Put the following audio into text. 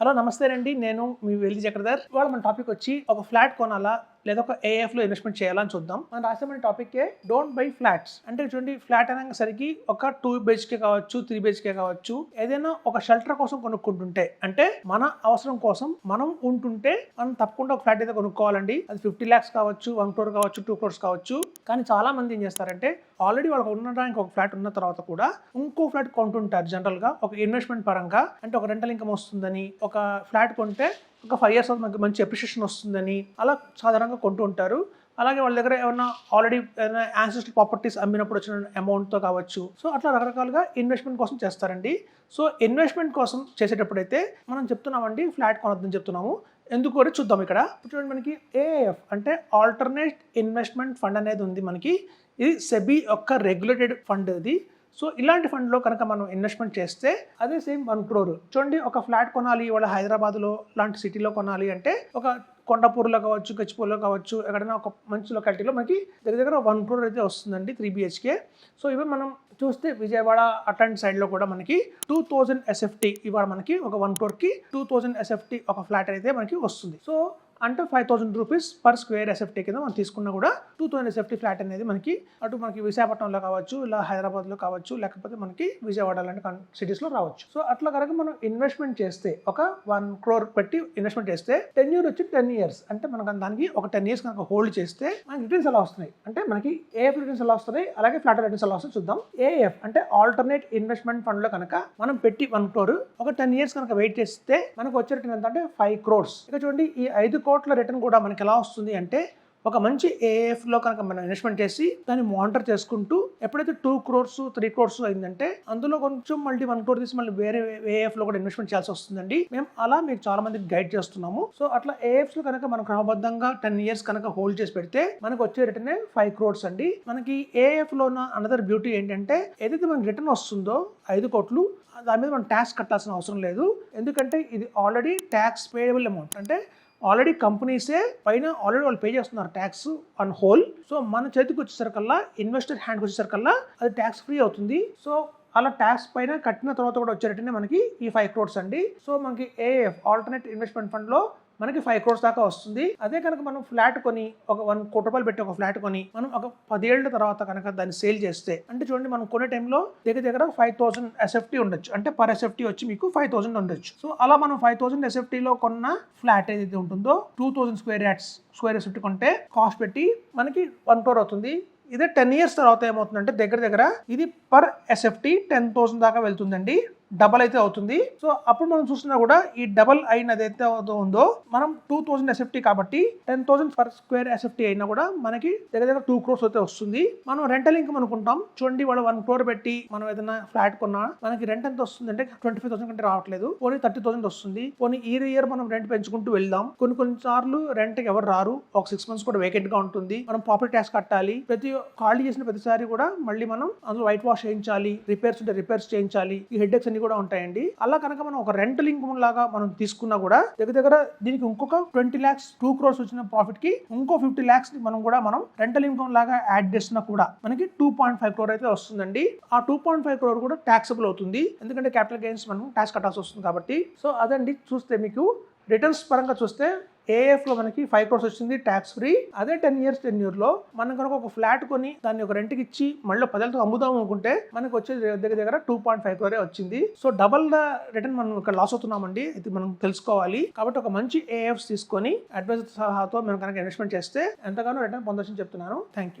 Hello నమస్తే అండి, నేను మీ వెల్లి చక్రధర్. ఇవాళ మన టాపిక్ వచ్చి ఒక ఫ్లాట్ కొనాలా లేదా ఒక ఏఎఫ్ లో ఇన్వెస్ట్మెంట్ చేయాలని చూద్దాం. మనం రాసిన టాపిక్ డోంట్ బై ఫ్లాట్స్. అంటే చూడండి, ఫ్లాట్ అనేసరికి ఒక 2 BHK కావచ్చు, 3 BHK కావచ్చు, ఏదైనా ఒక షెల్టర్ కోసం కొనుక్కుంటుంటే, అంటే మన అవసరం కోసం మనం ఉంటుంటే మనం తప్పకుండా ఒక ఫ్లాట్ అయితే కొనుక్కోవాలండి. అది 50 lakhs కావచ్చు, 1 crore కావచ్చు, 2 crores కావచ్చు. కానీ చాలా మంది ఏం చేస్తారంటే ఆల్రెడీ వాళ్ళకి ఉండడానికి ఒక ఫ్లాట్ ఉన్న తర్వాత కూడా ఇంకో ఫ్లాట్ కొంటుంటారు. జనరల్ గా ఒక ఇన్వెస్ట్మెంట్ పరంగా, అంటే ఒక రెంటల్ ఇన్కమ్ వస్తుందని ఒక ఫ్లాట్ కొంటే ఒక 5 years మనకి మంచి అప్రిషియేషన్ వస్తుందని అలా సాధారణంగా కొంటూ ఉంటారు. అలాగే వాళ్ళ దగ్గర ఏమన్నా ఆల్రెడీ ఏదైనా యాన్సిస్టర్ ప్రాపర్టీస్ అమ్మినప్పుడు వచ్చిన అమౌంట్తో కావచ్చు. సో అట్లా రకరకాలుగా ఇన్వెస్ట్మెంట్ కోసం చేస్తారండి. సో ఇన్వెస్ట్మెంట్ కోసం చేసేటప్పుడైతే మనం చెప్తున్నామండి ఫ్లాట్ కొనొద్దని చెప్తున్నాము. ఎందుకు కూడా చూద్దాం. ఇక్కడ చూడండి, మనకి ఏఎఫ్ అంటే ఆల్టర్నేట్ ఇన్వెస్ట్మెంట్ ఫండ్ అనేది ఉంది మనకి. ఇది సెబీ యొక్క రెగ్యులేటెడ్ ఫండ్ ఇది. సో ఇలాంటి ఫండ్లో కనుక మనం ఇన్వెస్ట్మెంట్ చేస్తే అదే సేమ్ 1 crore. చూడండి, ఒక ఫ్లాట్ కొనాలి ఇవాళ హైదరాబాద్లో లాంటి సిటీలో కొనాలి అంటే ఒక కొండపూర్లో కావచ్చు, గచ్చిపూర్లో కావచ్చు, ఎక్కడైనా ఒక మంచి లొకాలిటీలో మనకి దగ్గర 1 crore అయితే వస్తుందండి, 3 BHK. సో ఇవి మనం చూస్తే విజయవాడ అట్లాంటి సైడ్లో కూడా మనకి 2000 SFT ఇవాళ మనకి ఒక 1 crore 2000 SFT ఒక ఫ్లాట్ అయితే మనకి వస్తుంది. సో అంటే 5,000 rupees per square SFT కింద మనం తీసుకున్నా కూడా 2000 SFT ఫ్లాట్ అనేది మనకి అటు మనకి విశాఖపట్నంలో కావచ్చు, ఇలా హైదరాబాద్లో కావచ్చు, లేకపోతే మనకి విజయవాడ లాంటి సిటీస్లో రావచ్చు. సో అట్లా కనుక మనం ఇన్వెస్ట్మెంట్ చేస్తే ఒక 1 crore పెట్టి ఇన్వెస్ట్మెంట్ చేస్తే 10 years వచ్చి 10 years, అంటే మనకు దానికి ఒక 10 years కనుక హోల్డ్ చేస్తే మనకి రిటర్న్స్ ఎలా వస్తున్నాయి, అంటే మనకి ఏఎఫ్ రిటర్న్స్ ఎలా వస్తున్నాయి, అలాగే ఫ్లాట్ రిటర్న్స్ ఎలా వస్తాయి చూద్దాం. ఏఎఫ్ అంటే ఆల్టర్నేట్ ఇన్వెస్ట్మెంట్ ఫండ్ లో కనుక మనం పెట్టి 1 crore ఒక 10 years కనుక వెయిట్ చేస్తే మనకు వచ్చే రిటర్న్ ఎంత అంటే 5 crores. ఇక చూడండి, ఈ 5 కోట్ల రిటర్న్ కూడా మనకి ఎలా వస్తుంది అంటే ఒక మంచి ఏఎఫ్ లో కనుక మనం ఇన్వెస్ట్మెంట్ చేసి దాన్ని మానిటర్ చేసుకుంటూ ఎప్పుడైతే 2 crores 3 crores అయిందంటే అందులో కొంచెం మళ్ళీ 1 crore తీసి మళ్ళీ వేరే ఏఎఫ్ లో కూడా ఇన్వెస్ట్మెంట్ చేయాల్సి వస్తుందండి. మేము అలా మీకు చాలా మందికి గైడ్ చేస్తున్నాము. సో అట్లా ఏఎఫ్స్ లో కనుక మనం క్రమబద్ధంగా 10 years కనుక హోల్డ్ చేసి పెడితే మనకు వచ్చే రిటర్న్ 5 crores అండి. మనకి ఏఎఫ్ లో ఉన్న అనదర్ బ్యూటీ ఏంటంటే ఏదైతే మనకి రిటర్న్ వస్తుందో 5 కోట్లు, దాని మీద మనం ట్యాక్స్ కట్టాల్సిన అవసరం లేదు. ఎందుకంటే ఇది ఆల్రెడీ ట్యాక్స్ పేయబుల్ అమౌంట్, అంటే ఆల్రెడీ కంపెనీసే పైన ఆల్రెడీ వాళ్ళు పే చేస్తున్నారు ట్యాక్స్ ఆన్ హోల్. సో మన చేతికి వచ్చేసరికల్లా, ఇన్వెస్టర్ హ్యాండ్కి వచ్చేసరికల్లా అది ట్యాక్స్ ఫ్రీ అవుతుంది. సో అలా ట్యాక్స్ పైన కట్టిన తర్వాత కూడా వచ్చేటట్టునే మనకి ఈ 5 crores అండి. సో మనకి ఏఎఫ్ ఆల్టర్నేట్ ఇన్వెస్ట్మెంట్ ఫండ్ లో మనకి 5 crores దాకా వస్తుంది. అదే కనుక మనం ఫ్లాట్ కొని ఒక 1 కోటి రూపాయలు పెట్టి ఒక ఫ్లాట్ కొని మనం ఒక 10 ఏళ్ల తర్వాత కనుక దాన్ని సేల్ చేస్తే, అంటే చూడండి మనం కొనే టైంలో దగ్గర 5,000 SFT ఉండొచ్చు, అంటే పర్ SFT వచ్చి మీకు 5,000 ఉండొచ్చు. సో అలా మనం 5,000 SFT లో కొన్న ఫ్లాట్ ఏదైతే ఉంటుందో 2000 స్క్వేర్ SFT కొంటే కాస్ట్ పెట్టి మనకి 1 crore అవుతుంది. ఇదే 10 years తర్వాత ఏమవుతుందంటే దగ్గర ఇది పర్ SFT 10,000 దాకా వెళ్తుందండి, డబల్ అయితే అవుతుంది. సో అప్పుడు మనం చూసినా కూడా ఈ డబల్ అయినది అయితే ఉందో మనం 2000 SFT కాబట్టి 10,000 per square SFT అయినా కూడా మనకి దగ్గర 2 crores అయితే వస్తుంది. మనం రెంటల్ ఇన్కమ్ అనుకుంటాం. చూడండి, వాళ్ళు 1 crore పెట్టి మనం ఏదైనా ఫ్లాట్ కొన్నా మనకి రెంట్ ఎంత వస్తుంది అంటే 25,000 కంటే రావట్లేదు, పోనీ 30,000 వస్తుంది. పోనీ ఇయర్ మనం రెంట్ పెంచుకుంటూ వెళ్దాం. కొన్ని సార్లు రెంట్ కి ఎవరు రారు, ఒక 6 months కూడా వేకెంట్ గా ఉంటుంది. మనం ప్రాపర్టీ ట్యాక్స్ కట్టాలి. ఖాళీ చేసిన ప్రతిసారి కూడా మళ్ళీ మనం అందులో వైట్ వాష్ చేయించాలి, రిపేర్స్ ఉంటే రిపేర్స్ చేయించాలి, ఈ హెడ్ఏక్స్ అన్ని కూడా ఉంటాయండి. అలా కనుక మనం ఒక రెంటల్ ఇన్కమ్ లాగా మనం తీసుకున్నా కూడా దగ్గర దీనికి ఇంకొక 20 lakhs 2 crores వచ్చిన ప్రాఫిట్ కి ఇంకో 50 lakhs మనం రెంటల్ ఇన్కమ్ లాగా యాడ్ చేసినా కూడా మనకి 2.5 crore అయితే వస్తుందండి. ఆ 2.5 crore కూడా ట్యాక్సబుల్ అవుతుంది, ఎందుకంటే క్యాపిటల్ గెయిన్స్ మనం ట్యాక్స్ కట్టాల్సి వస్తుంది కాబట్టి. సో అదండి, చూస్తే మీకు రిటర్న్స్ పరంగా చూస్తే ఏఎఫ్ లో మనకి 5 crores వచ్చింది ట్యాక్స్ ఫ్రీ. అదే 10 years లో మనం కనుక ఒక ఫ్లాట్ కొని దాన్ని ఒక రెంట్కి ఇచ్చి మళ్ళీ 10 ఏళ్ళతో అమ్ముదాం అనుకుంటే మనకి వచ్చేది దగ్గర 2.5 crore వచ్చింది. సో డబల్ ద రిటర్న్ మనం ఇక్కడ లాస్ అవుతున్నామండి, ఇది మనం తెలుసుకోవాలి. కాబట్టి ఒక మంచి ఏఎఫ్స్ తీసుకొని అడ్వైజర్ సలహాతో మనం కనుక ఇన్వెస్ట్మెంట్ చేస్తే ఎంతగానో రిటర్న్ పొందొచ్చని చెప్తున్నాను. Thank you.